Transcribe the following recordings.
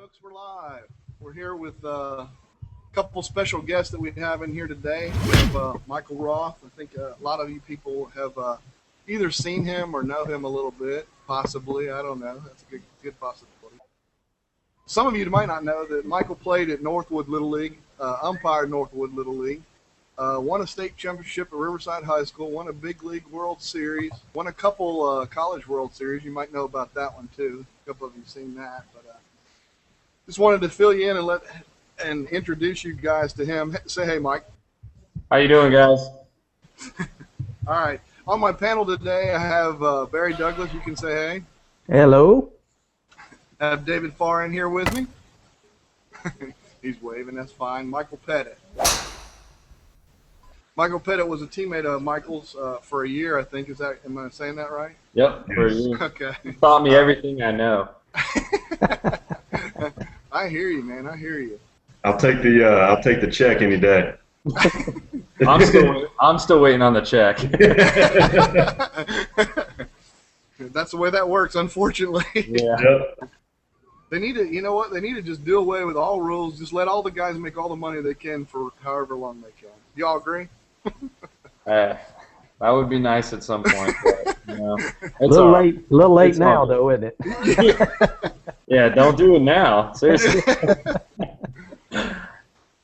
Folks, we're live. We're here with a couple special guests that we have in here today. We have Michael Roth. I think a lot of you people have either seen him or know him a little bit, possibly. I don't know. That's a good possibility. Some of you might not know that Michael played at Northwood Little League, umpired Northwood Little League, won a state championship at Riverside High School, won a big league World Series, won a couple college World Series. You might know about that one too. A couple of you have seen that, but just wanted to fill you in and introduce you guys to him. Say hey, Mike. How you doing, guys? All right. On my panel today, I have Barry Douglas. You can say hey. Hello. I have David Farr in here with me. He's waving. That's fine. Michael Pettit. Michael Pettit was a teammate of Michael's for a year, I think. Am I saying that right? Yep, for you. Okay. You taught me everything I know. I hear you, man. I hear you. I'll take the check any day. I'm still waiting on the check. That's the way that works, unfortunately. Yeah. Yep. They need to, you know what? They need to just do away with all rules. Just let all the guys make all the money they can for however long they can. Y'all agree? That would be nice at some point. But, you know, A little late now, though, isn't it? Yeah, don't do it now. Seriously.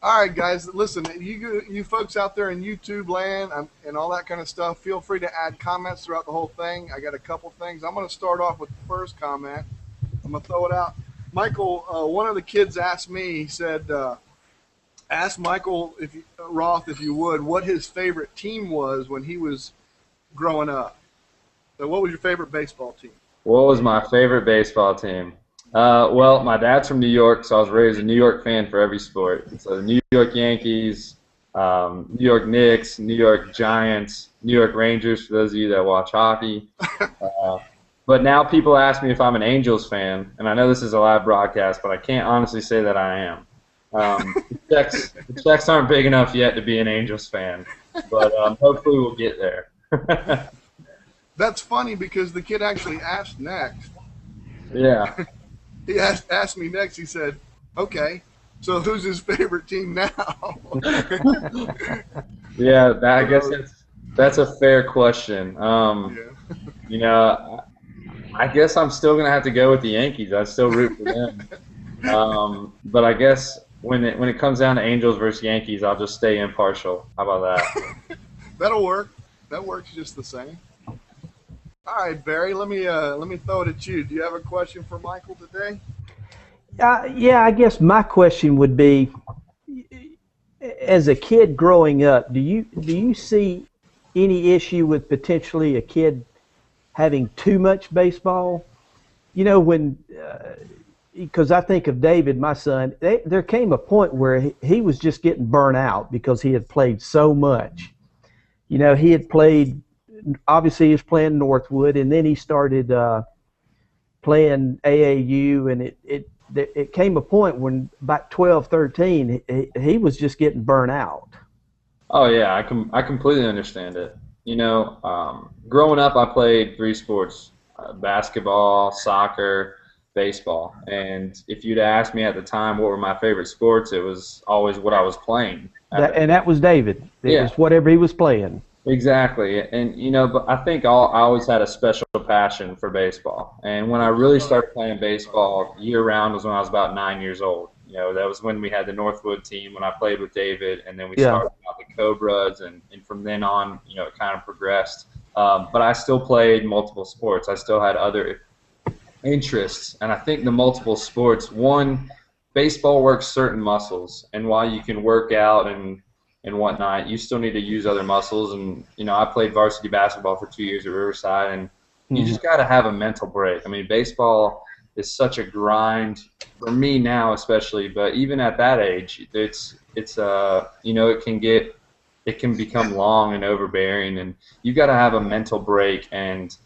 All right, guys, listen, you folks out there in YouTube land and all that kind of stuff, feel free to add comments throughout the whole thing. I got a couple things. I'm going to start off with the first comment. I'm going to throw it out. Michael, one of the kids asked me, he said, ask Michael Roth, if you would, what his favorite team was when he was growing up. So what was your favorite baseball team? What was my favorite baseball team? Well, my dad's from New York, so I was raised a New York fan for every sport. So the New York Yankees, New York Knicks, New York Giants, New York Rangers, for those of you that watch hockey. But now people ask me if I'm an Angels fan, and I know this is a live broadcast, but I can't honestly say that I am. The checks aren't big enough yet to be an Angels fan, but hopefully we'll get there. That's funny because the kid actually asked next. Yeah. He asked me next. He said, okay, so who's his favorite team now? Yeah, I guess that's a fair question. Yeah. You know, I guess I'm still going to have to go with the Yankees. I still root for them. But I guess when it comes down to Angels versus Yankees, I'll just stay impartial. How about that? That'll work. That works just the same. All right, Barry, let me throw it at you. Do you have a question for Michael today? Yeah, I guess my question would be, as a kid growing up, do you see any issue with potentially a kid having too much baseball? You know, because I think of David, my son, there came a point where he was just getting burnt out because he had played so much. You know, he had played. Obviously, he was playing Northwood, and then he started playing AAU, and it came a point when about 12, 13, he was just getting burnt out. Oh yeah, I completely understand it. You know, growing up, I played 3 sports: basketball, soccer, baseball. And if you'd asked me at the time what were my favorite sports, it was always what I was playing. And that was David. It was whatever he was playing. Exactly, and you know, but I think I always had a special passion for baseball. And when I really started playing baseball year-round was when I was about 9 years old. You know, that was when we had the Northwood team, when I played with David, and then we started out the Cobras, and from then on, you know, it kind of progressed. But I still played multiple sports. I still had other interests, and I think the multiple sports, one, baseball works certain muscles, and while you can work out and whatnot, you still need to use other muscles. And you know, I played varsity basketball for 2 years at Riverside, and you just got to have a mental break. I mean, baseball is such a grind for me now, especially, but even at that age, it's you know, it can become long and overbearing, and you got to have a mental break. And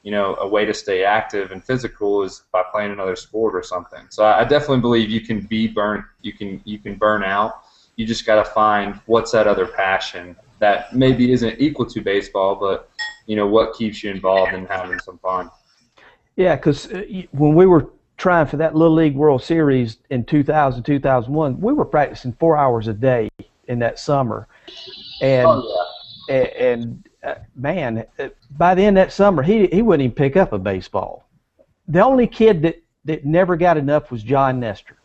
you know, a way to stay active and physical is by playing another sport or something. So I definitely believe you can be burnt, you can burn out. You just got to find what's that other passion that maybe isn't equal to baseball, but you know, what keeps you involved and having some fun. Yeah, because when we were trying for that Little League World Series in 2000, 2001, we were practicing 4 hours a day in that summer. And man, by the end of that summer, he wouldn't even pick up a baseball. The only kid that never got enough was John Nestor.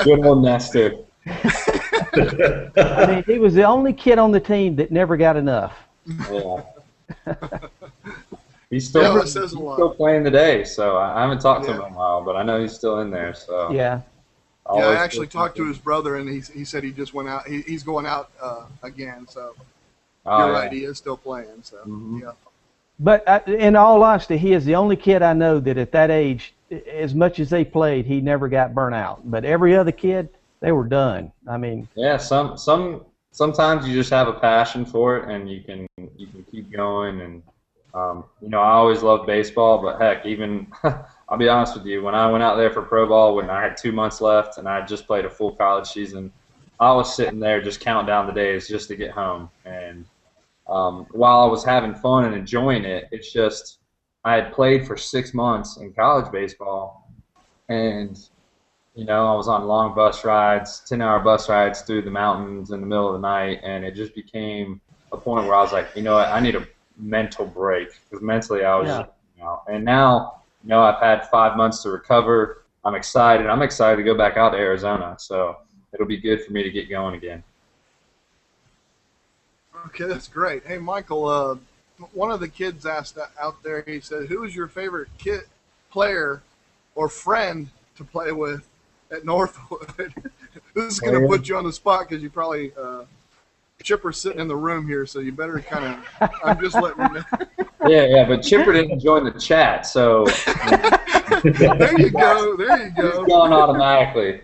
Good old Nestor. I mean, he was the only kid on the team that never got enough. Yeah. He's still playing today, so I haven't talked to him in a while, but I know he's still in there. So yeah. Yeah, I actually talked to his brother, and he said he just went out. He's going out again. So you're right, he is still playing. So yeah. But in all honesty, he is the only kid I know that at that age, as much as they played, he never got burnt out. But every other kid, they were done. I mean. Yeah. Sometimes you just have a passion for it, and you can keep going. And you know, I always loved baseball, but heck, even I'll be honest with you, when I went out there for pro ball, when I had 2 months left and I had just played a full college season, I was sitting there just counting down the days just to get home. And while I was having fun and enjoying it, it's just I had played for 6 months in college baseball, and you know, I was on long bus rides, 10-hour bus rides through the mountains in the middle of the night, and it just became a point where I was like, you know what, I need a mental break, because mentally I was just, you know, and now, you know, I've had 5 months to recover. I'm excited to go back out to Arizona, so it'll be good for me to get going again. Okay, that's great. Hey, Michael, one of the kids asked out there, he said, who is your favorite player or friend to play with at Northwood? This is going to put you on the spot because you probably Chipper's sitting in the room here, so you better kind of. I'm just letting you know. Yeah, but Chipper didn't join the chat, so. There you go. He's gone automatically.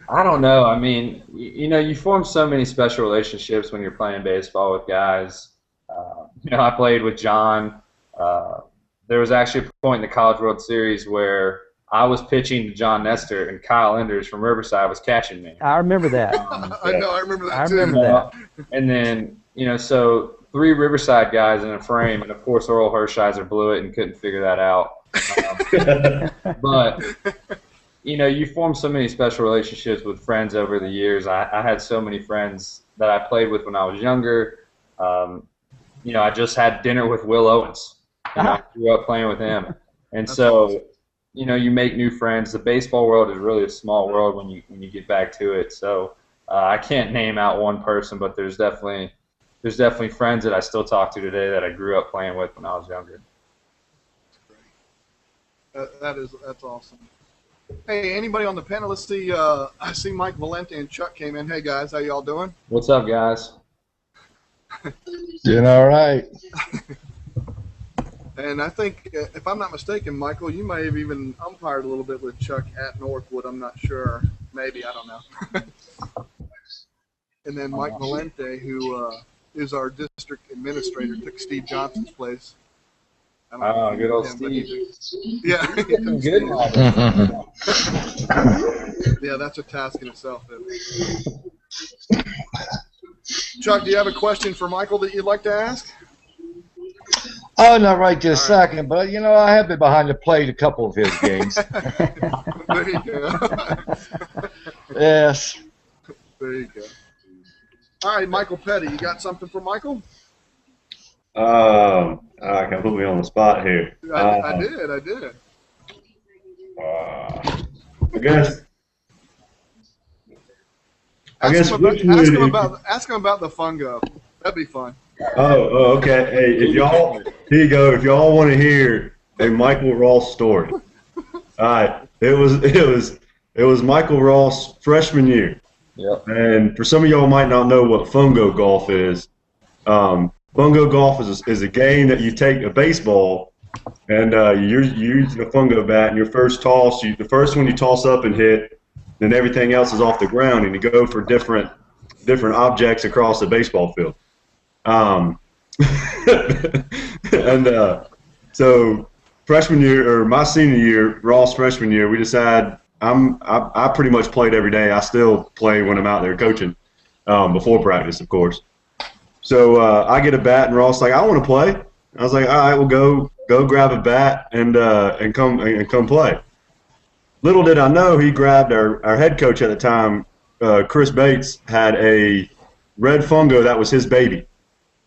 I don't know. I mean, you know, you form so many special relationships when you're playing baseball with guys. You know, I played with John. There was actually a point in the College World Series where I was pitching to John Nestor, and Kyle Enders from Riverside was catching me. I remember that. I remember that too. I remember that. And then, you know, so 3 Riverside guys in a frame, and of course Earl Hershiser blew it and couldn't figure that out. But, you know, you form so many special relationships with friends over the years. I had so many friends that I played with when I was younger. You know, I just had dinner with Will Owens. And I grew up playing with him. And so, awesome. You know, you make new friends. The baseball world is really a small world when you get back to it. So I can't name out one person, but there's definitely friends that I still talk to today that I grew up playing with when I was younger. That's great. That's awesome. Hey, anybody on the panel? Let's see. I see Mike Valente and Chuck came in. Hey guys, how y'all doing? What's up, guys? Doing all right. And I think, if I'm not mistaken, Michael, you may have even umpired a little bit with Chuck at Northwood. I'm not sure. Maybe. I don't know. And then Mike Valente, who is our district administrator, took Steve Johnson's place. Oh, good old Steve. Yeah. Good. Yeah, that's a task in itself. Chuck, do you have a question for Michael that you'd like to ask? Oh, not right this second, but, you know, I have been behind the plate a couple of his games. There you go. Yes. There you go. All right, Michael Petty, you got something for Michael? I can put me on the spot here. I did. I guess. Ask him about the fungo. That'd be fun. Oh, okay. Hey, here you go. If y'all want to hear a Michael Roth story, all right. It was Michael Roth's freshman year. Yep. And for some of y'all might not know what fungo golf is. Fungo golf is a game that you take a baseball and you're using a fungo bat, and your first toss, the first one you toss up and hit, then everything else is off the ground, and you go for different objects across the baseball field. So freshman year, or my senior year, Ross freshman year, we decided I pretty much played every day. I still play when I'm out there coaching, before practice, of course. So I get a bat, and Ross like, I want to play. I was like, all right, we'll go. go grab a bat and come play. Little did I know, he grabbed our head coach at the time, Chris Bates, had a red fungo that was his baby.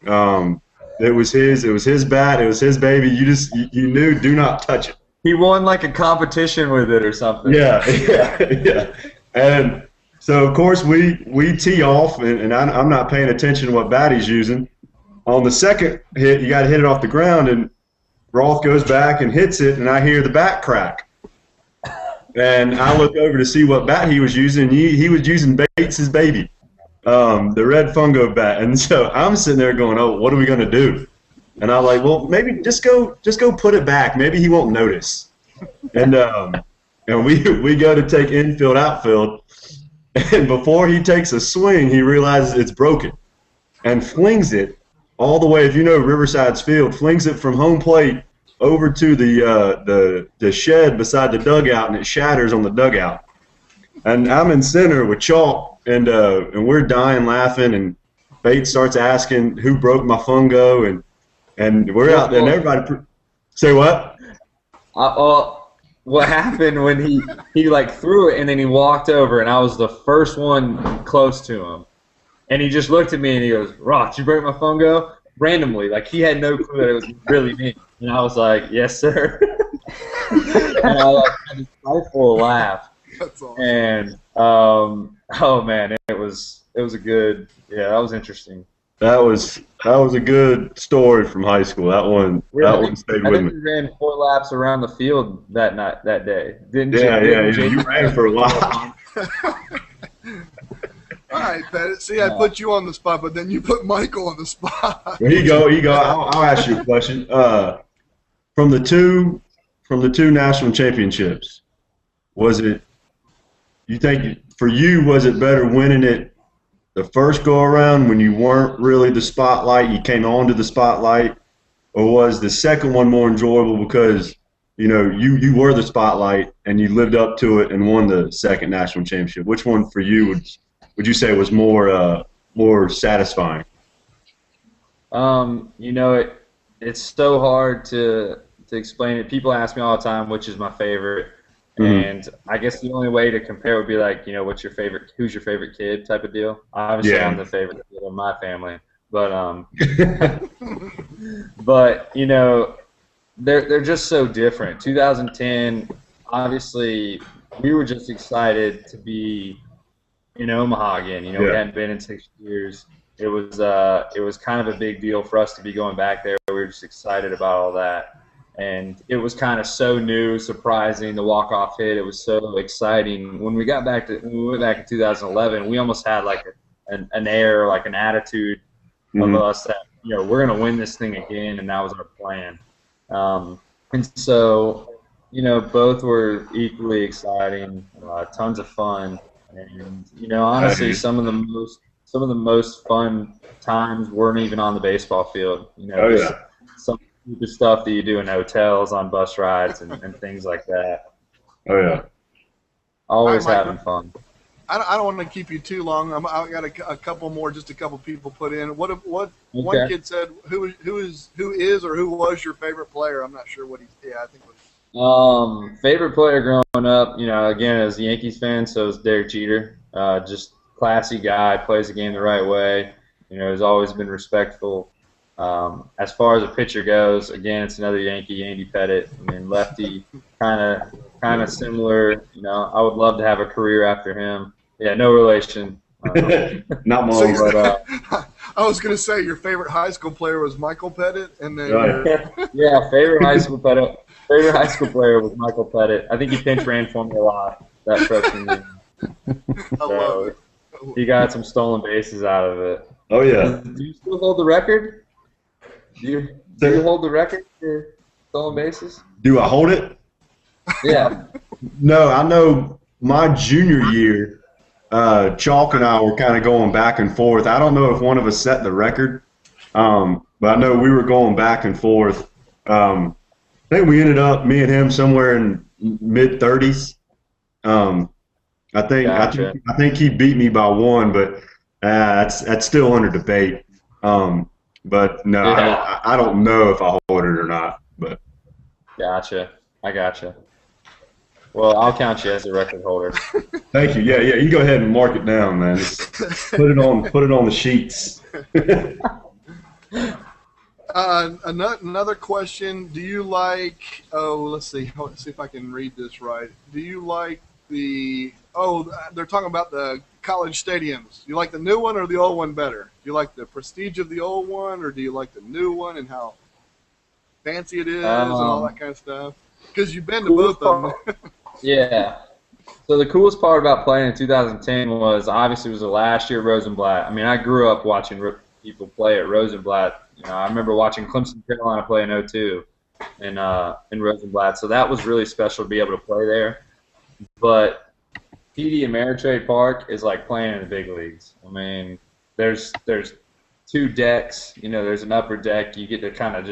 It was his bat, it was his baby. You knew, do not touch it. He won like a competition with it or something. Yeah. And so of course we tee off, and I'm not paying attention to what bat he's using. On the second hit, you got to hit it off the ground, and Roth goes back and hits it, and I hear the bat crack. And I look over to see what bat he was using. He was using Bates's baby, the red fungo bat. And so I'm sitting there going, "Oh, what are we gonna do?" And I'm like, "Well, maybe just go put it back. Maybe he won't notice." And we go to take infield outfield, and before he takes a swing, he realizes it's broken, and flings it all the way. If you know Riverside's field, flings it from home plate over to the shed beside the dugout, and it shatters on the dugout. And I'm in center with chalk, and we're dying laughing, and Bates starts asking who broke my fungo, and we're out there, and everybody say what? What happened when he like threw it and then he walked over, and I was the first one close to him, and he just looked at me and he goes, "Roth, did you break my fungo?" Randomly, like he had no clue that it was really me. And I was like, "Yes, sir." And I like had this stifle laugh. That's awesome. And oh man, it was a good, that was interesting. That was a good story from high school. That one stayed with me. We ran 4 laps around the field that day. Didn't you? Yeah. You ran for a while. All right, Pettit. See, I put you on the spot, but then you put Michael on the spot. Here you go. I'll ask you a question. From the two national championships, was it? You think for you was it better winning it the first go around when you weren't really the spotlight, you came onto the spotlight, or was the second one more enjoyable because you were the spotlight and you lived up to it and won the second national championship? Which one for you would you say was more satisfying? It's so hard to explain it. People ask me all the time which is my favorite. And I guess the only way to compare would be like, what's your favorite? Who's your favorite kid? Type of deal. Obviously, I'm the favorite kid of my family, but they're just so different. 2010, obviously, we were just excited to be in Omaha again. We hadn't been in 6 years. It was kind of a big deal for us to be going back there. We were just excited about all that. And it was kind of so new, surprising, the walk-off hit. It was so exciting. When we went back in 2011, we almost had like an air, like an attitude of us that, we're going to win this thing again, and that was our plan. And so, both were equally exciting, tons of fun. And, honestly, some of the most fun times weren't even on the baseball field. The stuff that you do in hotels, on bus rides, and things like that. Oh yeah, always having fun. I don't want to keep you too long. I got a couple more, just a couple people put in. What Okay. One kid said, who is or who was your favorite player? I'm not sure what he's. Yeah, I think. Favorite player growing up, again as a Yankees fan, so it's Derek Jeter. Just classy guy, plays the game the right way. Has always been respectful. As far as a pitcher goes, again, it's another Yankee, Andy Pettit. Lefty, kind of similar. I would love to have a career after him. Yeah, no relation. Not mine. But, I was going to say your favorite high school player was Michael Pettit, and then yeah, favorite high school player was Michael Pettit. I think he pinch ran for me a lot that freshman year. I love it. He got some stolen bases out of it. Oh yeah. Do you still hold the record? Do you hold the record for stolen bases? Do I hold it? Yeah. No, I know my junior year, Chalk and I were kind of going back and forth. I don't know if one of us set the record, but I know we were going back and forth. I think we ended up, me and him, somewhere in mid-30s. I think he beat me by 1, but that's still under debate. But no, I don't know if I hold it or not. But Gotcha. I gotcha. Well, I'll count you as a record holder. Thank you. Yeah, yeah. You can go ahead and mark it down, man. Just put it on the sheets. Another question. Do you like? Oh, let's see. Let's see if I can read this right. Do you like the? Oh, they're talking about the college stadiums. Do you like the new one or the old one better? Do you like the prestige of the old one, or do you like the new one and how fancy it is and all that kind of stuff? Because you've been to both of them. Yeah. So the coolest part about playing in 2010 was obviously it was the last year at Rosenblatt. I mean, I grew up watching people play at Rosenblatt. You know, I remember watching Clemson Carolina play in '02 in Rosenblatt. So that was really special to be able to play there. But TD Ameritrade Park is like playing in the big leagues. I mean, there's two decks. You know, there's an upper deck. You get to kind of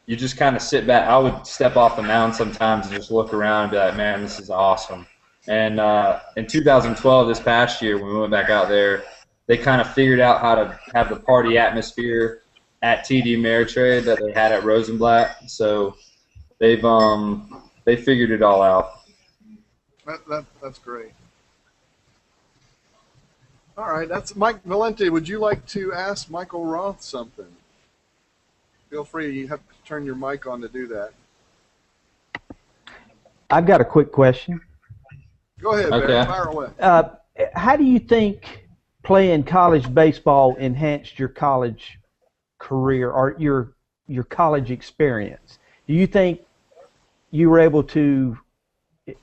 you just kind of sit back. I would step off the mound sometimes and just look around and be like, man, this is awesome. And in 2012, this past year, when we went back out there, they kind of figured out how to have the party atmosphere at TD Ameritrade that they had at Rosenblatt. So they figured it all out. That's great. All right, that's Mike Valente. Would you like to ask Michael Roth something? Feel free. You have to turn your mic on to do that. I've got a quick question. Go ahead, Okay. Barry. Fire away. How do you think playing college baseball enhanced your college career or your college experience? Do you think you were able to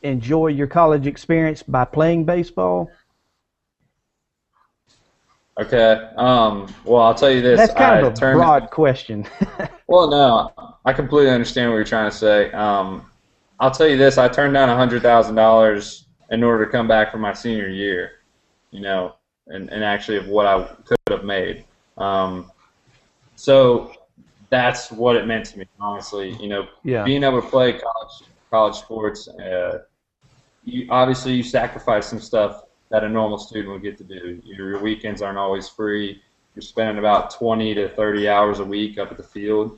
enjoy your college experience by playing baseball? Okay. Well, I'll tell you this. That's kind of a broad question. Well, no, I completely understand what you're trying to say. I'll tell you this. I turned down $100,000 in order to come back for my senior year, you know, and actually of what I could have made. So that's what it meant to me, honestly. You know, Yeah. being able to play college sports, you sacrifice some stuff that a normal student would get to do. Your weekends aren't always free. You're spending about 20 to 30 hours a week up at the field,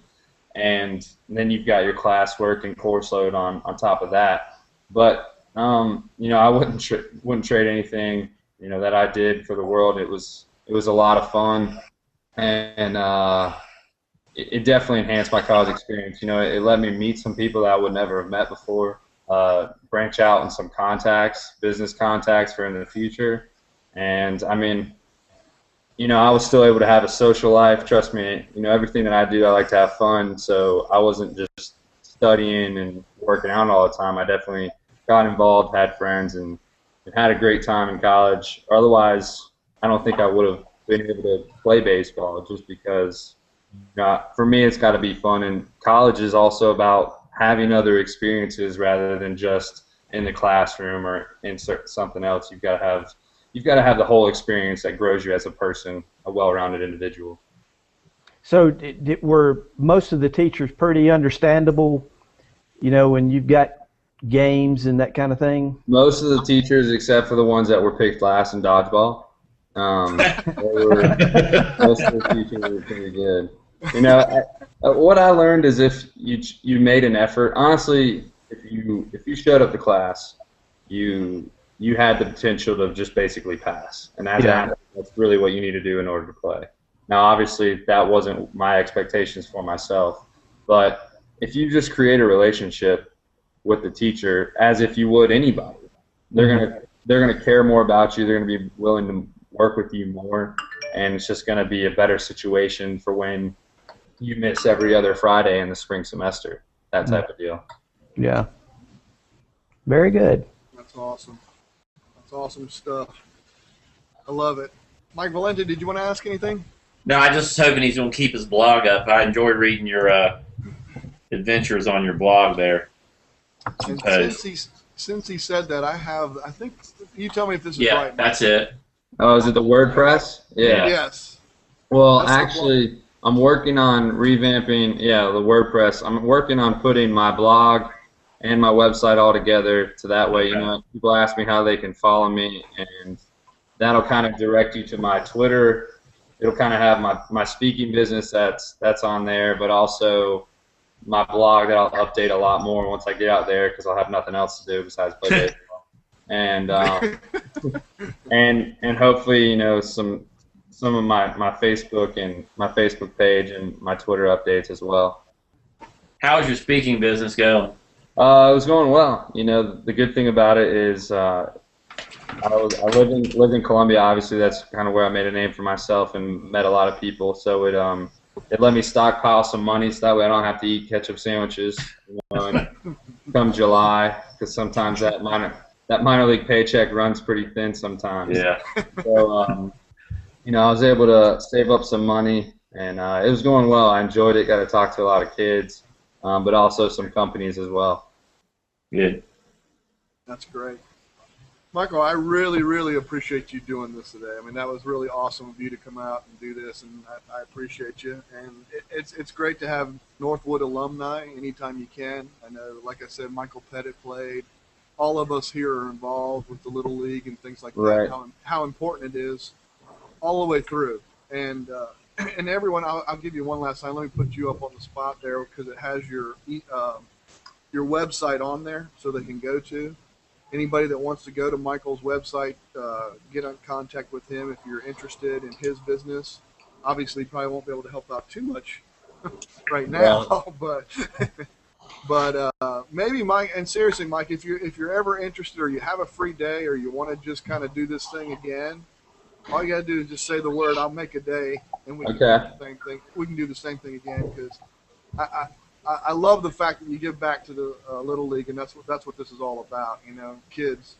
and then you've got your classwork and course load on top of that. But you know, I wouldn't trade anything, you know, that I did for the world. It was a lot of fun, and it definitely enhanced my college experience. You know, it let me meet some people that I would never have met before. Branch out in some contacts, business contacts for in the future. And I mean, you know, I was still able to have a social life. Trust me, you know, everything that I do, I like to have fun. So I wasn't just studying and working out all the time. I definitely got involved, had friends, and had a great time in college. Otherwise, I don't think I would have been able to play baseball just because, you know, for me, it's got to be fun. And college is also about having other experiences rather than just in the classroom or in something else. You've got to have the whole experience that grows you as a person, a well-rounded individual. So were most of the teachers pretty understandable, you know, when you've got games and that kind of thing? Most of the teachers, except for the ones that were picked last in dodgeball, most of the teachers were pretty good. You know, what I learned is if you made an effort, honestly, if you showed up to class, you had the potential to just basically pass, and that's really what you need to do in order to play. Now, obviously, that wasn't my expectations for myself, but if you just create a relationship with the teacher as if you would anybody, they're gonna care more about you. They're gonna be willing to work with you more, and it's just gonna be a better situation for when you miss every other Friday in the spring semester, that type of deal. Yeah. Very good. That's awesome. That's awesome stuff. I love it. Mike Valente, did you want to ask anything? No, I just was hoping he's going to keep his blog up. I enjoyed reading your adventures on your blog there. And since he said that, I think, you tell me if this is Yeah, right. that's it. Oh, is it the WordPress? Yeah. Yes. Well, That's the actually, I'm working on revamping, the WordPress. I'm working on putting my blog and my website all together, so that way, you know, people ask me how they can follow me, and that'll kind of direct you to my Twitter. It'll kind of have my speaking business that's on there, but also my blog that I'll update a lot more once I get out there because I'll have nothing else to do besides play baseball. And and hopefully, you know, some of my Facebook and my Facebook page and my Twitter updates as well. How's your speaking business going? It was going well. You know, the good thing about it is I lived in Columbia. Obviously, that's kind of where I made a name for myself and met a lot of people. So it let me stockpile some money, so that way I don't have to eat ketchup sandwiches. You know, and come July, because sometimes that minor league paycheck runs pretty thin sometimes. Yeah. So you know, I was able to save up some money, and it was going well. I enjoyed it. Got to talk to a lot of kids, but also some companies as well. Good. That's great. Michael, I really, really appreciate you doing this today. I mean, that was really awesome of you to come out and do this, and I appreciate you. And it's great to have Northwood alumni anytime you can. I know, like I said, Michael Pettit played. All of us here are involved with the Little League and things like Right. that, how important it is all the way through. And everyone, I'll give you one last time. Let me put you up on the spot there because it has your website on there so they can go to. Anybody that wants to go to Michael's website, get in contact with him if you're interested in his business. Obviously, probably won't be able to help out too much right now, but maybe Mike. And seriously, Mike, if you're ever interested or you have a free day or you want to just kind of do this thing again, all you gotta do is just say the word. I'll make a day, and we can do the same thing. We can do the same thing again because I love the fact that you give back to the Little League, and that's what this is all about. You know, kids.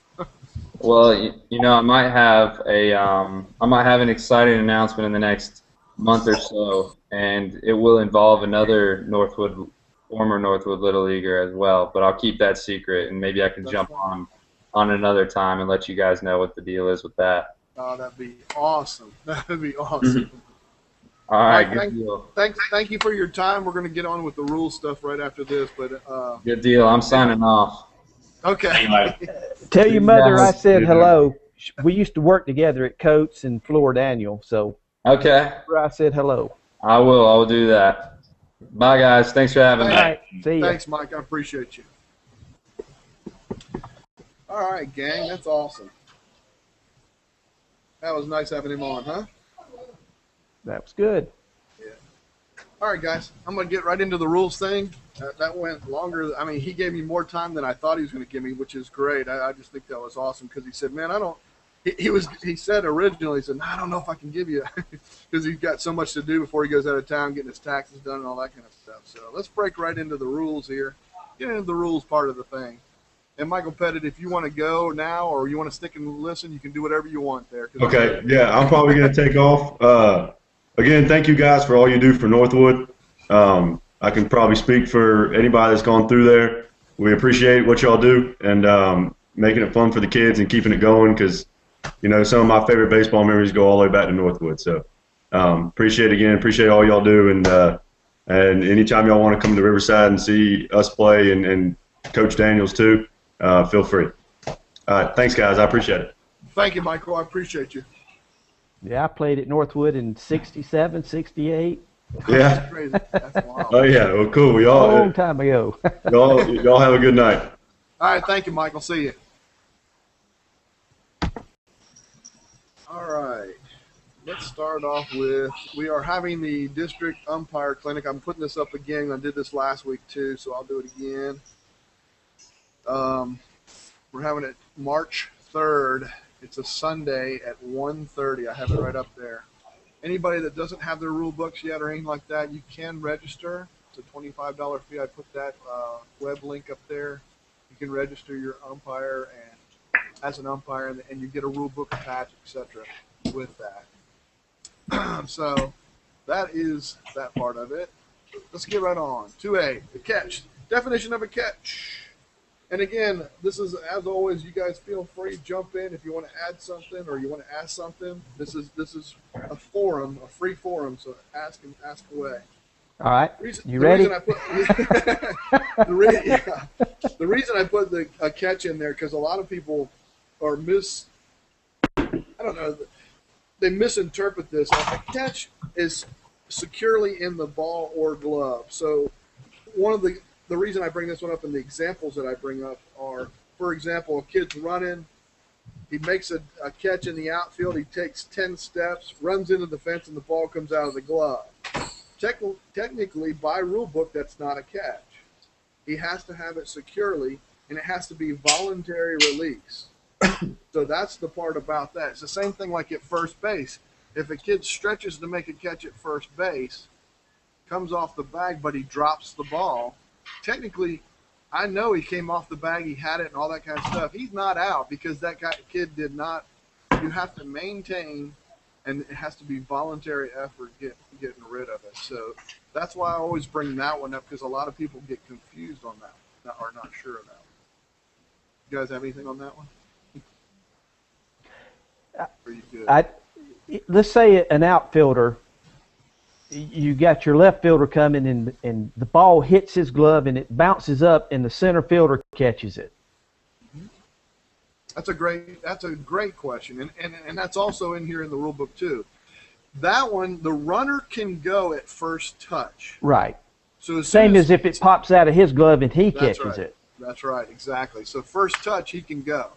Well, you know, I might have an exciting announcement in the next month or so, and it will involve another former Northwood Little Leaguer as well. But I'll keep that secret, and maybe I can jump on another time and let you guys know what the deal is with that. Oh, that'd be awesome. That'd be awesome. All right, Mike, good deal. Thank you for your time. We're going to get on with the rule stuff right after this, but Good deal. I'm signing off. okay. Anyway, Tell your mother I said Yeah. hello. We used to work together at Coates and Floor Daniel, so Okay, I said hello. I will do that. Bye, guys. Thanks for having All me. right, see ya. Thanks, Mike. I appreciate you. All right, gang. That's awesome. That was nice having him on, huh? That was good. All right, guys. I'm going to get right into the rules thing. That went longer. I mean, he gave me more time than I thought he was going to give me, which is great. I just think that was awesome because he said, man, I don't – he said originally, he said, no, I don't know if I can give you because he's got so much to do before he goes out of town getting his taxes done and all that kind of stuff. So let's break right into the rules here. Get into the rules part of the thing. And Michael Pettit, if you want to go now or you want to stick and listen, you can do whatever you want there. Okay, yeah, I'm probably going to take off. Again, thank you guys for all you do for Northwood. I can probably speak for anybody that's gone through there. We appreciate what y'all do and making it fun for the kids and keeping it going because, you know, some of my favorite baseball memories go all the way back to Northwood. So appreciate all y'all do. And anytime y'all want to come to Riverside and see us play and Coach Daniels too, feel free. All right, thanks, guys. I appreciate it. Thank you, Michael. I appreciate you. Yeah, I played at Northwood in 67, 68. Yeah. That's crazy. That's wild. Oh, yeah. Well, cool. A long time ago. Y'all have a good night. All right, thank you, Michael. See you. All right, let's start off with, we are having the district umpire clinic. I'm putting this up again. I did this last week too, so I'll do it again. We're having it March 3rd. It's a Sunday at 1:30. I have it right up there. Anybody that doesn't have their rule books yet or anything like that, you can register. It's a $25 fee. I put that web link up there. You can register your umpire and as an umpire, and you get a rule book attached, etc. with that. So that is that part of it. Let's get right on. 2A, the catch. Definition of a catch. And again, this is, as always, you guys feel free to jump in if you want to add something or you want to ask something. This is a forum, a free forum, so ask away. All right, you ready? The reason I put a catch in there because a lot of people are they misinterpret this. A catch is securely in the ball or glove. So one of the reason I bring this one up and the examples that I bring up are, for example, a kid's running, he makes a catch in the outfield, he takes 10 steps, runs into the fence, and the ball comes out of the glove. Technically, by rule book, that's not a catch. He has to have it securely, and it has to be voluntary release. So that's the part about that. It's the same thing like at first base. If a kid stretches to make a catch at first base, comes off the bag, but he drops the ball, technically, I know he came off the bag, he had it, and all that kind of stuff. He's not out because that kid did not. You have to maintain, and it has to be voluntary effort getting rid of it. So that's why I always bring that one up, because a lot of people get confused on that, or not sure of that one. You guys have anything on that one? Are you good? Let's say an outfielder, you got your left fielder coming, and the ball hits his glove, and it bounces up, and the center fielder catches it. That's a great question, and that's also in here in the rule book too. That one, the runner can go at first touch. Right. So same as if it pops out of his glove and he catches right. it. That's right, exactly. So first touch, he can go.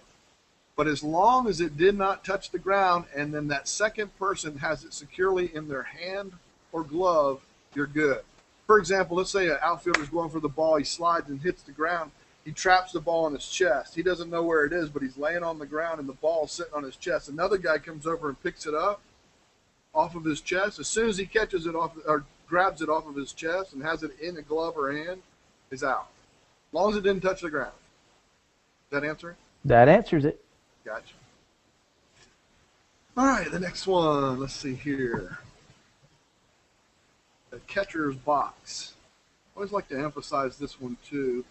But as long as it did not touch the ground, and then that second person has it securely in their hand or glove, you're good. For example, let's say an outfielder's going for the ball, he slides and hits the ground, he traps the ball in his chest. He doesn't know where it is, but he's laying on the ground and the ball's sitting on his chest. Another guy comes over and picks it up off of his chest. As soon as he catches it off, or grabs it off of his chest and has it in a glove or hand, is out. As long as it didn't touch the ground. Does that answer it? That answers it. Gotcha. All right, the next one. Let's see here. The catcher's box. I always like to emphasize this one too,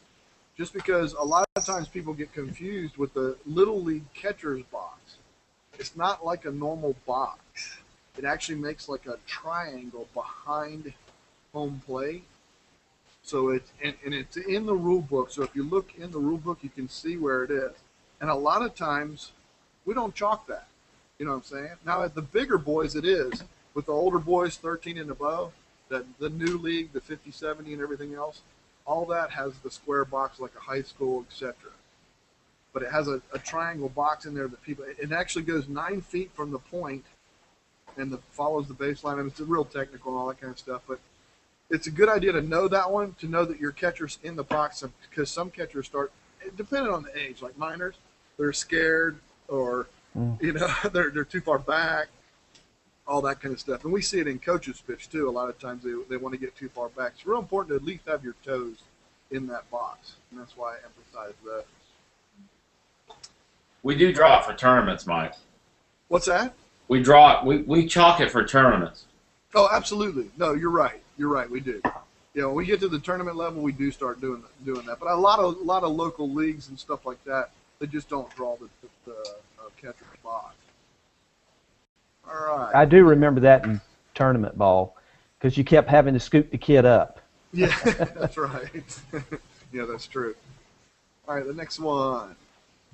just because a lot of times people get confused with the Little League catcher's box. It's not like a normal box. It actually makes like a triangle behind home plate. So it's in the rule book. So if you look in the rule book, you can see where it is. And a lot of times, we don't chalk that. You know what I'm saying? Now, at the bigger boys, it is. With the older boys, 13 and above, the new league, the 50, 70, and everything else, all that has the square box like a high school, etc. But it has a triangle box in there that people, it actually goes 9 feet from the point and follows the baseline. I mean, it's real technical and all that kind of stuff. But it's a good idea to know that one, to know that your catcher's in the box, because some catchers start, depending on the age, like minors, they're scared, or they're too far back, all that kind of stuff. And we see it in coaches' pitch too. A lot of times they want to get too far back. It's real important to at least have your toes in that box, and that's why I emphasize that. We do draw it for tournaments, Mike. What's that? We draw it. We chalk it for tournaments. Oh, absolutely. No, you're right. You're right. We do. Yeah, when we get to the tournament level, we do start doing that. But a lot of local leagues and stuff like that, they just don't draw the catcher's box. All right. I do remember that in tournament ball, because you kept having to scoop the kid up. Yeah, that's right. Yeah, that's true. All right, the next one.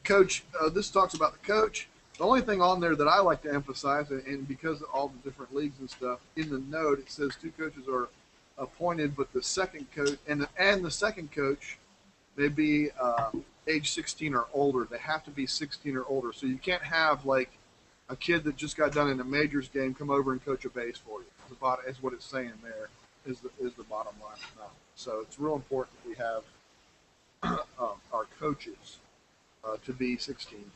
Coach, this talks about the coach. The only thing on there that I like to emphasize, and because of all the different leagues and stuff, in the note it says 2 coaches are appointed, but the second coach and the second coach may be age 16 or older. They have to be 16 or older. So you can't have like a kid that just got done in a majors game come over and coach a base for you. Is what it's saying there. Is the bottom line. No. So it's real important that we have our coaches to be 16.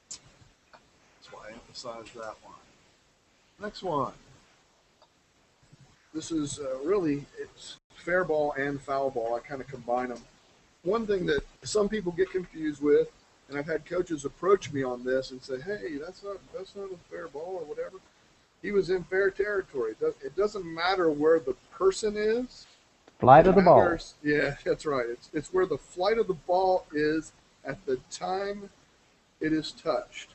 That's why I emphasize that one. Next one. This is it's fair ball and foul ball. I kind of combine them. One thing that some people get confused with, and I've had coaches approach me on this and say, "Hey, that's not a fair ball or whatever." He was in fair territory. It doesn't matter where the person is. Flight of the ball. Yeah, that's right. It's where the flight of the ball is at the time it is touched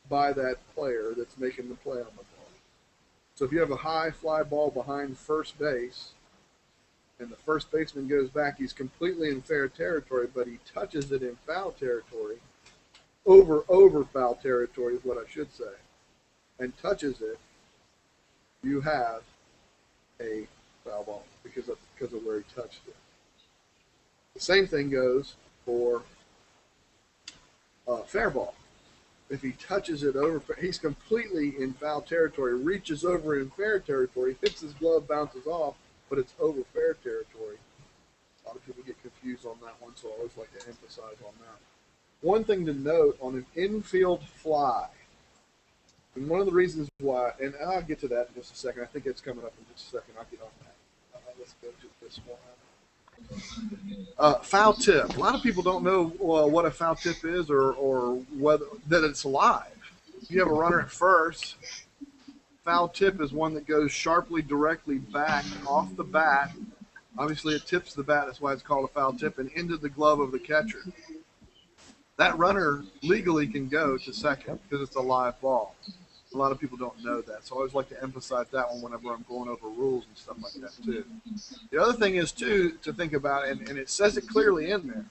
by that player that's making the play on the ball. So if you have a high fly ball behind first base, and the first baseman goes back, he's completely in fair territory, but he touches it in foul territory, over foul territory is what I should say, and touches it, you have a foul ball because of where he touched it. The same thing goes for fair ball. If he touches it over, he's completely in foul territory, reaches over in fair territory, hits his glove, bounces off, but it's over fair territory. A lot of people get confused on that one, so I always like to emphasize on that. One thing to note on an infield fly, and one of the reasons why, and I'll get to that in just a second. I think it's coming up in just a second. I'll get on that. Let's go to this one. Foul tip. A lot of people don't know what a foul tip is or whether that it's live. If you have a runner at first, foul tip is one that goes sharply directly back off the bat. Obviously, it tips the bat. That's why it's called a foul tip, and into the glove of the catcher. That runner legally can go to second because it's a live ball. A lot of people don't know that, so I always like to emphasize that one whenever I'm going over rules and stuff like that too. The other thing is too to think about, and it says it clearly in there.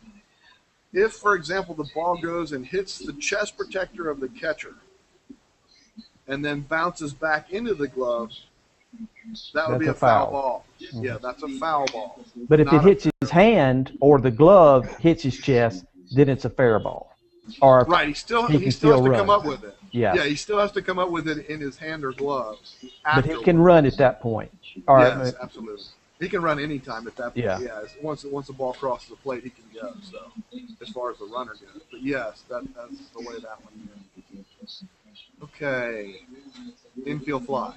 If, for example, the ball goes and hits the chest protector of the catcher, and then bounces back into the glove, that would be a foul ball. Yeah, that's a foul ball. But if it hits his hand or the glove hits his chest, then it's a fair ball. Or right, he still has to come up with it. Yeah, he still has to come up with it in his hand or glove. But he can run at that point. Yes, absolutely. He can run anytime at that point. Yeah. Once the ball crosses the plate, he can go. So, as far as the runner goes, but yes, that's the way that one goes. Okay, infield fly.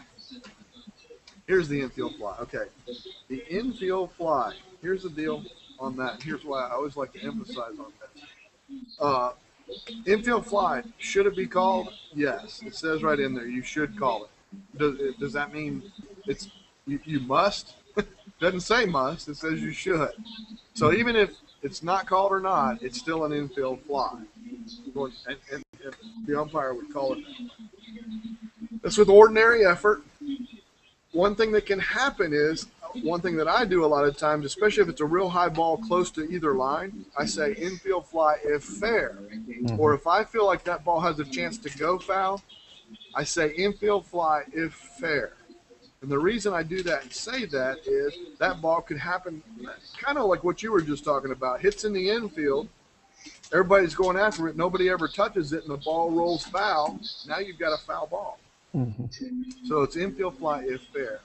Here's the infield fly. Okay, the infield fly. Here's the deal on that. Here's why I always like to emphasize on that. Infield fly, should it be called? Yes, it says right in there you should call it. Does that mean you must? Doesn't say must. It says you should. So even if it's not called or not, it's still an infield fly. And the umpire would call it that. That's with ordinary effort. One thing that can happen is, one thing that I do a lot of times, especially if it's a real high ball close to either line, I say infield fly if fair. Or if I feel like that ball has a chance to go foul, I say infield fly if fair. And the reason I do that and say that is that ball could happen kind of like what you were just talking about. Hits in the infield, everybody's going after it, nobody ever touches it, and the ball rolls foul. Now you've got a foul ball. So it's infield fly if fair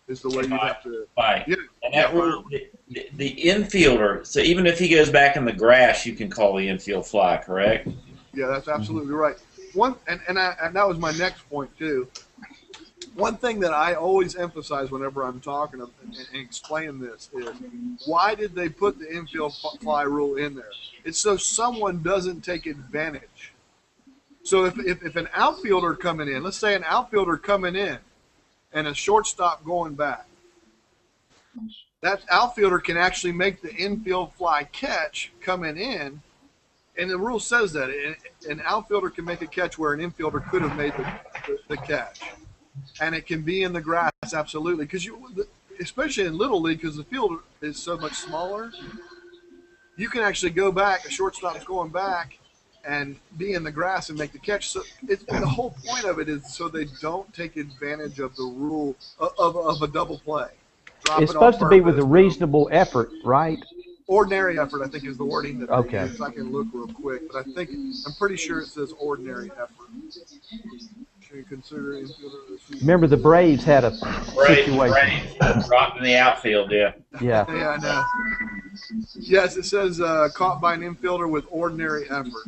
is the way you have to. Yeah, and that rule, the infielder, so even if he goes back in the grass, you can call the infield fly, correct? Yeah, that's absolutely right. And that was my next point too. One thing that I always emphasize whenever I'm talking and explaining this is, why did they put the infield fly rule in there? It's so someone doesn't take advantage. So if an outfielder coming in, let's say an outfielder coming in and a shortstop going back, that outfielder can actually make the infield fly catch coming in, and the rule says that an outfielder can make a catch where an infielder could have made the catch. And it can be in the grass, absolutely, because especially in Little League, because the field is so much smaller, you can actually go back, a shortstop's going back, and be in the grass and make the catch. So the whole point of it is so they don't take advantage of the rule of a double play. It's supposed to be with a reasonable effort, right? Ordinary effort, I think, is the wording that they use. I can look real quick, but I'm pretty sure it says ordinary effort. Should you consider infielder? Remember, the Braves had a situation. Braves dropped in the outfield, yeah. Yeah, I know. Yes, it says caught by an infielder with ordinary effort.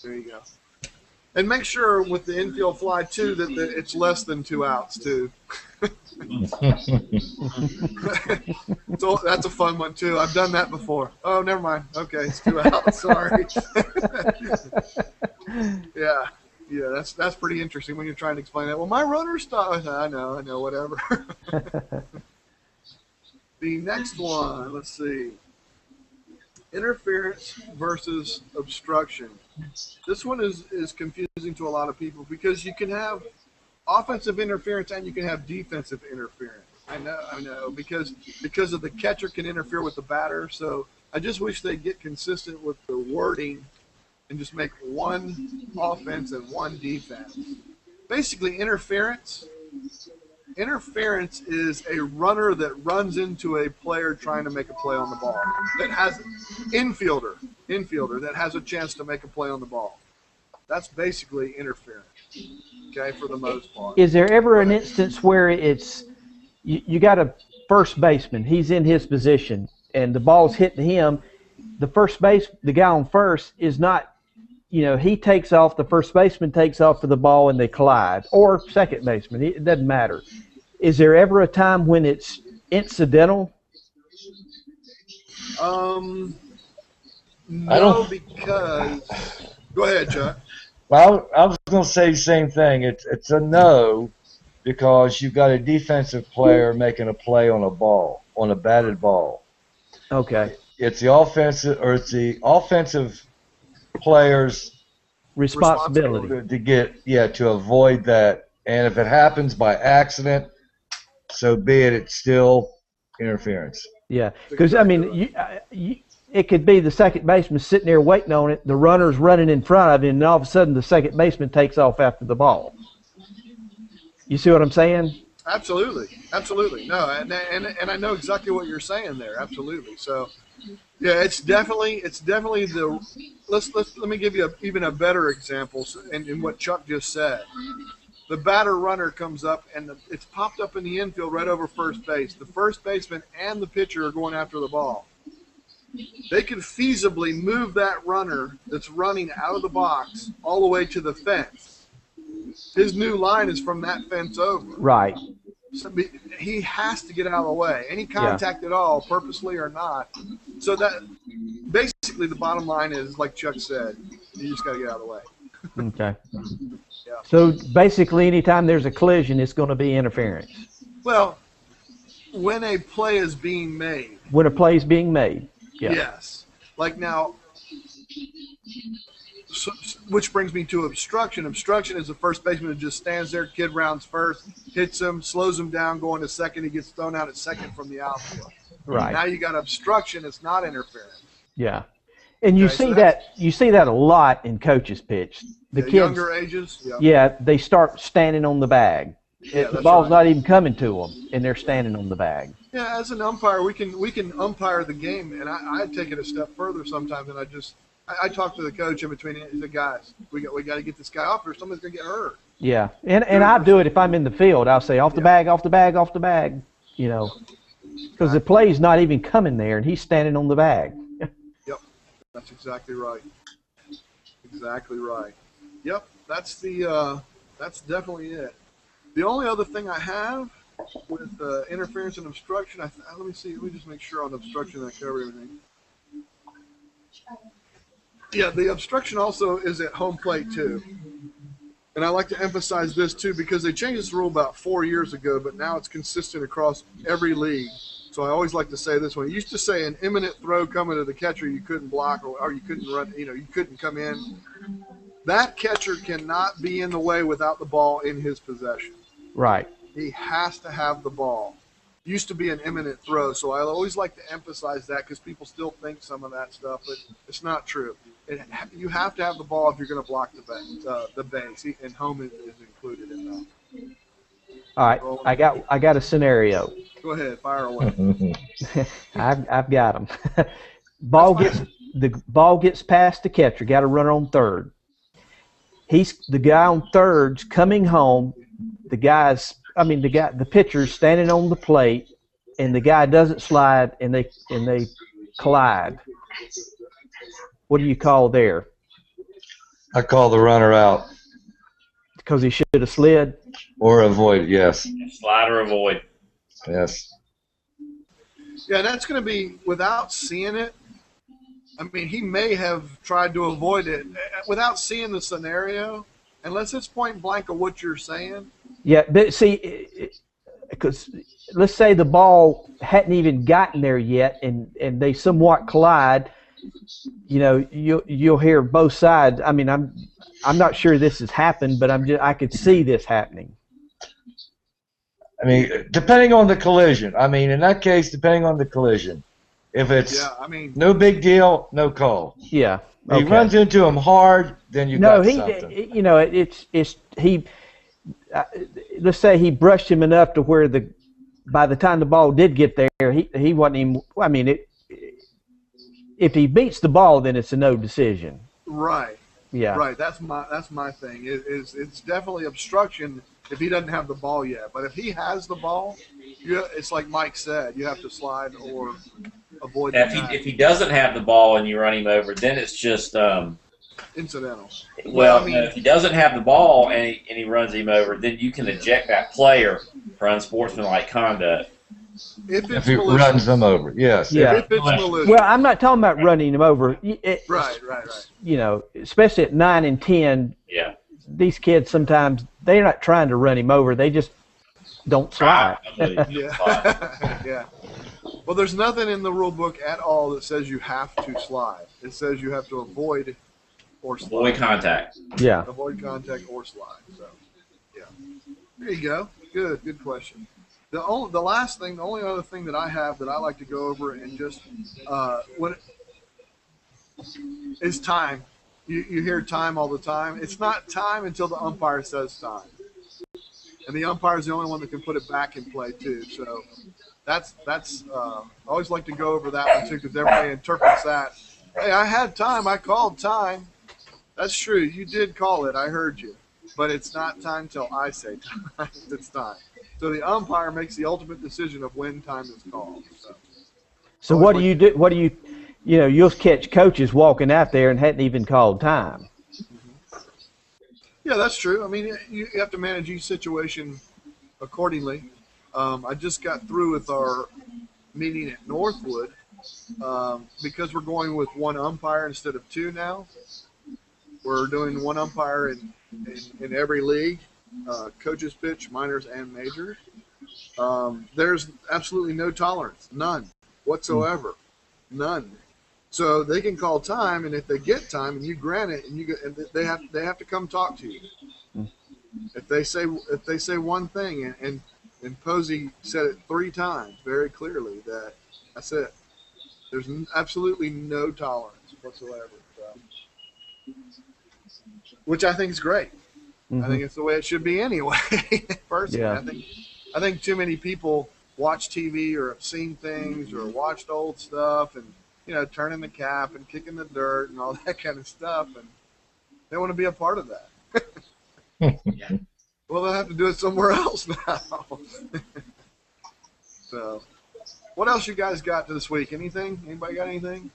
There you go. And make sure with the infield fly, too, that it's less than 2 outs, too. So that's a fun one, too. I've done that before. Oh, never mind. Okay, it's 2 outs. Sorry. Yeah, that's pretty interesting when you're trying to explain that. Well, my runner stopped. I know, whatever. The next one, let's see. Interference versus obstruction. This one is confusing to a lot of people because you can have offensive interference and you can have defensive interference. I know, because of the catcher can interfere with the batter. So I just wish they'd get consistent with the wording and just make one offense and one defense. Basically, interference Interference is a runner that runs into a player trying to make a play on the ball. That has infielder that has a chance to make a play on the ball. That's basically interference. Okay, for the most part. Is there ever an instance where it's you got a first baseman, he's in his position, and the ball's hitting him? The guy on first is not, he takes off, the first baseman takes off for the ball, and they collide, or second baseman. It doesn't matter. Is there ever a time when it's incidental? No, because. Go ahead, Chuck. Well, I was going to say the same thing. It's a no, because you've got a defensive player making a play on a batted ball. Okay. It's the offensive player's Responsibility. to avoid that. And if it happens by accident, so be it. It's still interference. Yeah, because it could be the second baseman sitting there waiting on it. The runner's running in front of him, and all of a sudden the second baseman takes off after the ball. You see what I'm saying? Absolutely. No, and I know exactly what you're saying there. Absolutely. So, yeah, it's definitely the. Let me give you even a better example in what Chuck just said. The batter runner comes up, and it's popped up in the infield right over first base. The first baseman and the pitcher are going after the ball. They could feasibly move that runner that's running out of the box all the way to the fence. His new line is from that fence over. Right. So he has to get out of the way. Any contact at all, purposely or not. So that basically the bottom line is, like Chuck said, you just got to get out of the way. Okay. Yeah. So basically, anytime there's a collision, it's going to be interference. Well, when a play is being made. When a play is being made. Yeah. Yes. Like now, which brings me to obstruction. Obstruction is the first baseman that just stands there, kid rounds first, hits him, slows him down, going to second. He gets thrown out at second from the outfield. Right. Now you got obstruction. It's not interference. Yeah. And you see that a lot in coaches' pitch. The kids, younger ages. Yeah, they start standing on the bag. The ball's not even coming to them, and they're standing on the bag. Yeah, as an umpire, we can umpire the game, and I take it a step further sometimes, and I talk to the coach in between the guys. We got to get this guy off, or somebody's gonna get hurt. Yeah, and I do it if I'm in the field. I'll say off the bag, off the bag, off the bag. Because the play's not even coming there, and he's standing on the bag. Yep, that's exactly right. Exactly right. Yep, that's definitely it. The only other thing I have with interference and obstruction, let me just make sure on obstruction I cover everything. Yeah, the obstruction also is at home plate too. And I like to emphasize this too because they changed this rule about 4 years ago, but now it's consistent across every league. So I always like to say this one. It used to say an imminent throw coming to the catcher you couldn't block or you couldn't run, you couldn't come in. That catcher cannot be in the way without the ball in his possession. Right. He has to have the ball. Used to be an imminent throw, so I always like to emphasize that because people still think some of that stuff, but it's not true. You have to have the ball if you're going to block the base, and home is included in that. All right, I got a scenario. Go ahead, fire away. I've got them. The ball gets past the catcher. Got a runner on third. The guy on third's coming home. The pitcher's standing on the plate, and the guy doesn't slide, and they collide. What do you call there? I call the runner out. Because he should have slid? Or avoid, yes. Slide or avoid. Yes. Yeah, that's going to be without seeing it. I mean, he may have tried to avoid it without seeing the scenario, unless it's point blank of what you're saying. Yeah, but see, because let's say the ball hadn't even gotten there yet, and they somewhat collide. You'll hear both sides. I mean, I'm not sure this has happened, but I could see this happening. I mean, depending on the collision. I mean, in that case, depending on the collision. If it's no big deal, no call. Yeah. If he runs into him hard, then you got something. let's say he brushed him enough to where by the time the ball did get there, he wasn't even. I mean, if he beats the ball, then it's a no decision. Right. Yeah. Right. That's my thing. It's definitely obstruction if he doesn't have the ball yet. But if he has the ball, it's like Mike said, you have to slide or avoid. If he doesn't have the ball and you run him over, then it's just incidental. Well, I mean, if he doesn't have the ball and he runs him over, then you can eject that player for unsportsmanlike conduct. If he runs them over, yes. Yeah. If it's malicious. Well, I'm not talking about running him over. Right. You know, especially at 9 and 10. Yeah. These kids sometimes they're not trying to run him over. They just don't slide. Yeah. Yeah. Well, there's nothing in the rule book at all that says you have to slide. It says you have to avoid or slide. Avoid contact. Yeah. Avoid contact or slide. So, yeah. There you go. Good question. The only other thing that I have that I like to go over and just is time. You hear time all the time. It's not time until the umpire says time, and the umpire is the only one that can put it back in play too. So that's I always like to go over that one too because everybody interprets that. Hey, I had time. I called time. That's true. You did call it. I heard you, but it's not time till I say time. It's time. So the umpire makes the ultimate decision of when time is called. So what do you do? What do you, you'll catch coaches walking out there and hadn't even called time. Yeah, that's true. I mean, you have to manage each situation accordingly. I just got through with our meeting at Northwood because we're going with one umpire instead of two now. We're doing one umpire in every league. Coaches pitch, minors, and majors. There's absolutely no tolerance, none whatsoever, none. So they can call time, and if they get time, and you grant it, and they have to come talk to you. If they say one thing, and Posey said it 3 times very clearly that that's it. There's absolutely no tolerance whatsoever. So, which I think is great. Mm-hmm. I think it's the way it should be anyway. Personally, Yeah. I think too many people watch TV or have seen things or watched old stuff and turning the cap and kicking the dirt and all that kind of stuff, and they want to be a part of that. Yeah. Well, they'll have to do it somewhere else now. So, what else you guys got this week? Anything? Anybody got anything?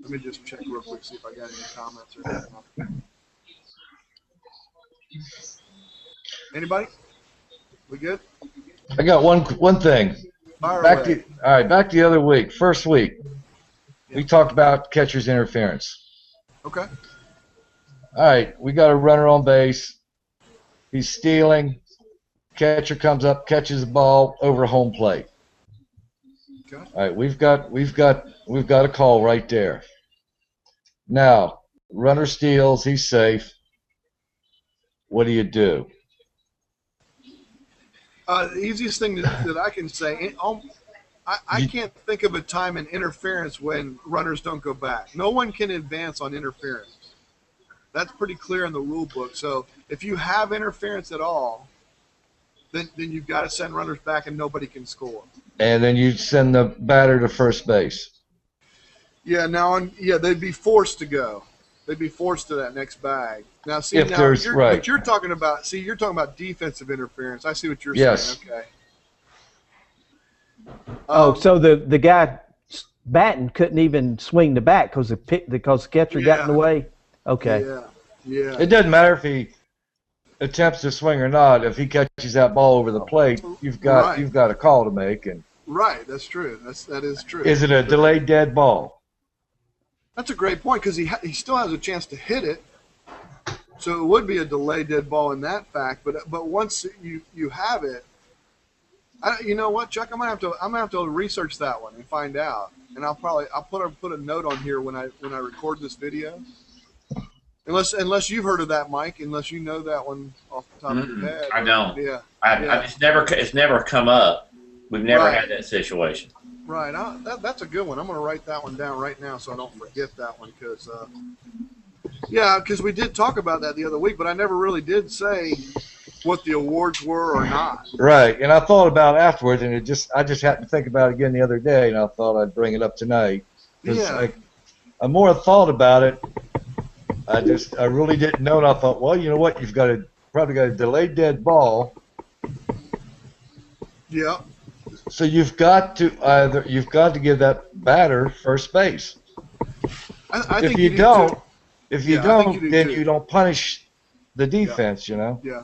Let me just check real quick, see if I got any comments or anything. Anybody? We good? I got one thing. Fire Back away. to the other week. First week, we talked about catcher's interference. Okay. All right, we got a runner on base. He's stealing. Catcher comes up, catches the ball over home plate. Okay. All right, we've got a call right there. Now, runner steals. He's safe. What do you do? The easiest thing that I can say, I can't think of a time in interference when runners don't go back. No one can advance on interference. That's pretty clear in the rule book. So if you have interference at all, then you've got to send runners back and nobody can score. And then you send the batter to first base. Yeah, they'd be forced to go. They'd be forced to that next bag. Now, see, right. But you're talking about defensive interference. I see what you're Yes. saying. Okay. So the guy batting couldn't even swing the bat because the catcher got in the way. Okay. Yeah. It doesn't matter if he attempts to swing or not. If he catches that ball over the plate, you've got a call to make. And right, that's true. That is true. is it a delayed dead ball? That's a great point because he still has a chance to hit it, so it would be a delayed dead ball in that fact. But once you have it, you know what, Chuck? I'm gonna have to research that one and find out, and I'll put a note on here when I record this video. Unless you've heard of that, Mike. Unless you know that one off the top of your head. I don't. Yeah. It's never come up. We've never had that situation. Right. That's a good one. I'm going to write that one down right now so I don't forget that one because we did talk about that the other week, but I never really did say what the awards were or not. Right, and I thought about it afterwards, and I just happened to think about it again the other day, and I thought I'd bring it up tonight. Yeah. I more thought about it. I really didn't know, and I thought, well, you know what? Probably got a delayed dead ball. Yeah. So you've got to give that batter first base. I If think you do don't, too. if you Yeah, I think don't, you do then too. you don't punish the defense. You know. Yeah.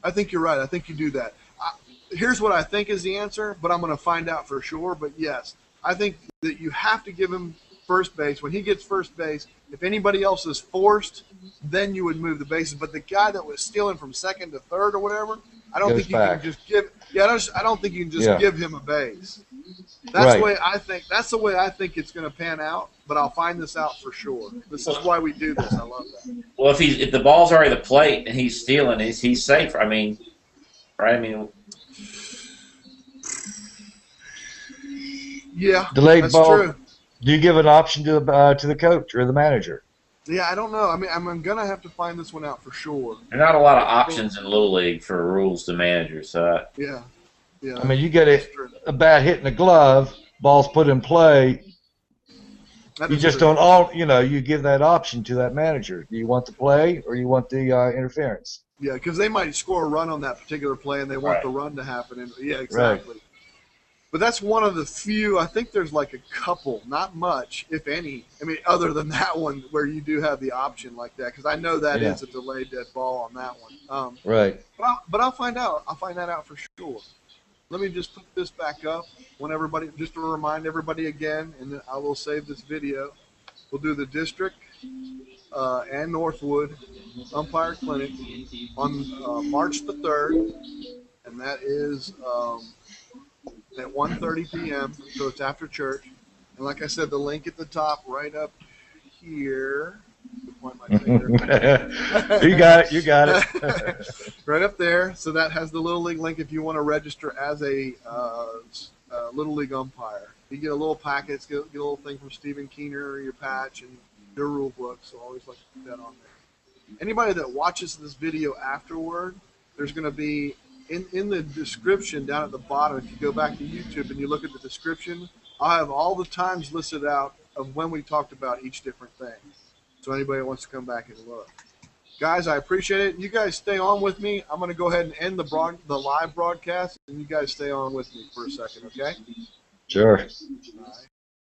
I think you're right. I think you do that. Here's what I think is the answer, but I'm going to find out for sure. But yes, I think that you have to give him first base. When he gets first base, if anybody else is forced, then you would move the bases. But the guy that was stealing from second to third or whatever, I don't Goes think you back. can just give. Yeah, I don't think you can just Yeah. give him a base. That's Right. the way I think. That's the way I think it's going to pan out. But I'll find this out for sure. This is why we do this. I love that. Well, if the ball's already at the plate and he's stealing, he's safe. I mean, right? I mean, Yeah, Delayed that's ball. true. Do you give an option to the coach or the manager? Yeah, I don't know. I mean, I'm going to have to find this one out for sure. there are not a lot of options in Little League for rules to managers. So Yeah. Yeah. I mean, you get that's true. a bat hit in the glove, ball's put in play. That You is just true. don't you give that option to that manager. Do you want the play or you want the interference? Yeah, because they might score a run on that particular play, and they want Right. the run to happen. And yeah, exactly. But that's one of the few. I think there's like a couple, not much, if any. I mean, other than that one, where you do have the option like that, because I know that Yeah. is a delayed dead ball on that one. Right. But I'll find out. I'll find that out for sure. Let me just put this back up. Just to remind everybody again, and then I will save this video. We'll do the district and Northwood umpire clinic on March the 3rd, and that is at 1:30 p.m. So it's after church. And like I said, the link at the top, right up here. Point my finger. You got it. Right up there. So that has the Little League link if you want to register as a Little League umpire. You get a little packet, get a little thing from Stephen Keener, your patch, and your rule book. So I always like to put that on there. Anybody that watches this video afterward, there's going to be in the description down at the bottom. If you go back to YouTube and you look at the description, I'll have all the times listed out of when we talked about each different thing. So anybody that wants to come back and look. Guys, I appreciate it. You guys stay on with me. I'm going to go ahead and end the live broadcast, and you guys stay on with me for a second, okay? Sure. All right.